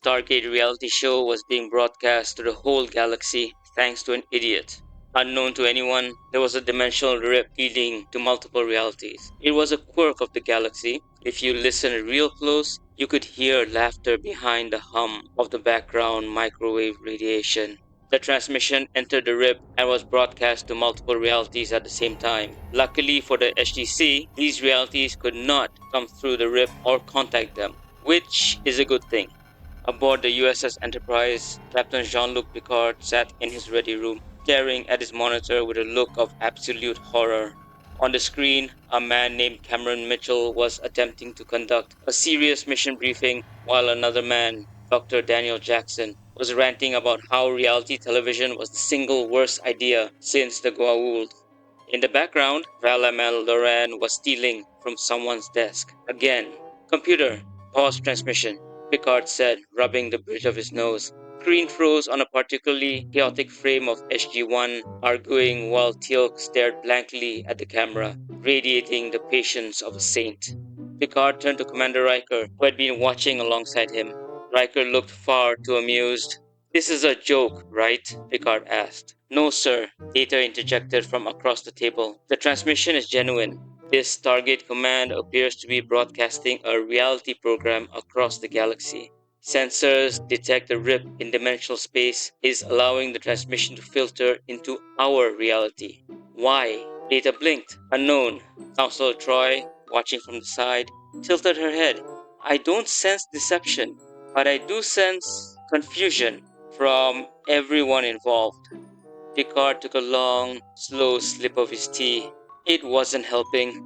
Stargate reality show was being broadcast to the whole galaxy thanks to an idiot. Unknown to anyone, there was a dimensional rip leading to multiple realities. It was a quirk of the galaxy. If you listened real close, you could hear laughter behind the hum of the background microwave radiation. The transmission entered the rip and was broadcast to multiple realities at the same time. Luckily for the SGC, these realities could not come through the rip or contact them, which is a good thing. Aboard the USS Enterprise, Captain Jean-Luc Picard sat in his ready room, staring at his monitor with a look of absolute horror. On the screen, a man named Cameron Mitchell was attempting to conduct a serious mission briefing, while another man, Dr. Daniel Jackson, was ranting about how reality television was the single worst idea since the Goa'uld. In the background, Vala Maldoran was stealing from someone's desk. Again. Computer, pause transmission, Picard said, rubbing the bridge of his nose. Screen froze on a particularly chaotic frame of SG-1 arguing while Teal'c stared blankly at the camera, radiating the patience of a saint. Picard turned to Commander Riker, who had been watching alongside him. Riker looked far too amused. "This is a joke, right?" Picard asked. "No, sir," Data interjected from across the table. "The transmission is genuine. This Stargate Command appears to be broadcasting a reality program across the galaxy. Sensors detect a rip in dimensional space is allowing the transmission to filter into our reality. Why?" Data blinked. "Unknown." Counselor Troi, watching from the side, tilted her head. "I don't sense deception, but I do sense confusion from everyone involved." Picard took a long, slow sip of his tea. It wasn't helping.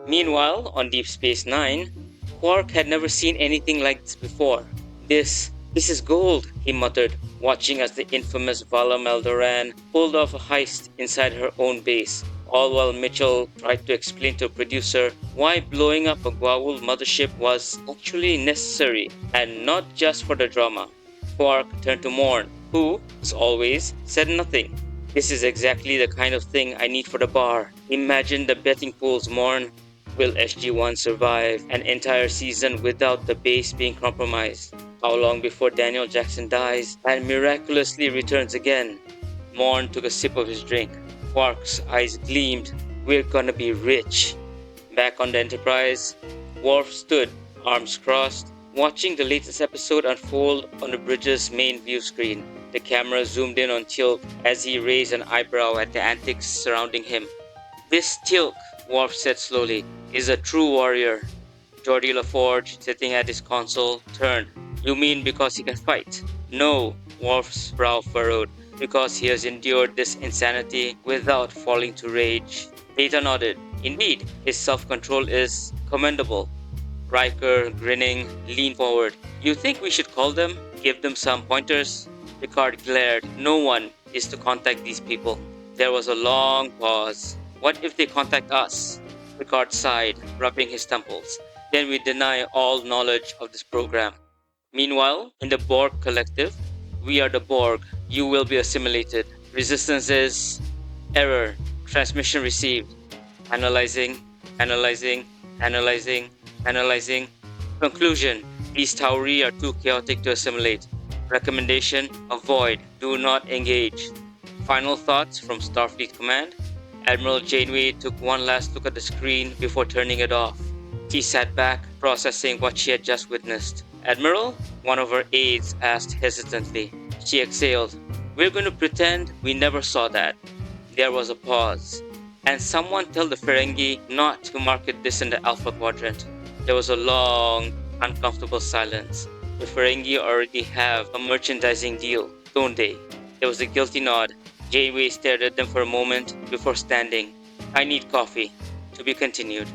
Meanwhile, on Deep Space Nine, Quark had never seen anything like this before. This is gold," he muttered, watching as the infamous Vala Maldoran pulled off a heist inside her own base, all while Mitchell tried to explain to a producer why blowing up a Goa'uld mothership was actually necessary, and not just for the drama. Quark turned to Morn, who, as always, said nothing. "This is exactly the kind of thing I need for the bar. Imagine the betting pools, Morn. Will SG-1 survive an entire season without the base being compromised? How long before Daniel Jackson dies and miraculously returns again?" Morn took a sip of his drink. Quark's eyes gleamed. "We're gonna be rich." Back on the Enterprise, Worf stood, arms crossed, watching the latest episode unfold on the bridge's main view screen. The camera zoomed in on Teal'c as he raised an eyebrow at the antics surrounding him. "This Teal'c," Worf said slowly, "is a true warrior." Geordi LaForge, sitting at his console, turned. "You mean because he can fight?" "No," Worf's brow furrowed. "Because he has endured this insanity without falling to rage." Data nodded. "Indeed, his self-control is commendable." Riker, grinning, leaned forward. "You think we should call them? Give them some pointers?" Picard glared. "No one is to contact these people." There was a long pause. "What if they contact us?" Picard sighed, rubbing his temples. "Then we deny all knowledge of this program." Meanwhile, in the Borg Collective, "We are the Borg. You will be assimilated. Resistance is... error. Transmission received. Analyzing, analyzing, analyzing, analyzing. Conclusion. These Tauri are too chaotic to assimilate. Recommendation, avoid. Do not engage." Final thoughts from Starfleet Command. Admiral Janeway took one last look at the screen before turning it off. She sat back, processing what she had just witnessed. "Admiral?" one of her aides asked hesitantly. She exhaled. "We're going to pretend we never saw that." There was a pause. "And someone tell the Ferengi not to market this in the Alpha Quadrant." There was a long, uncomfortable silence. "The Ferengi already have a merchandising deal, don't they?" There was a guilty nod. Janeway stared at them for a moment before standing. "I need coffee." To be continued.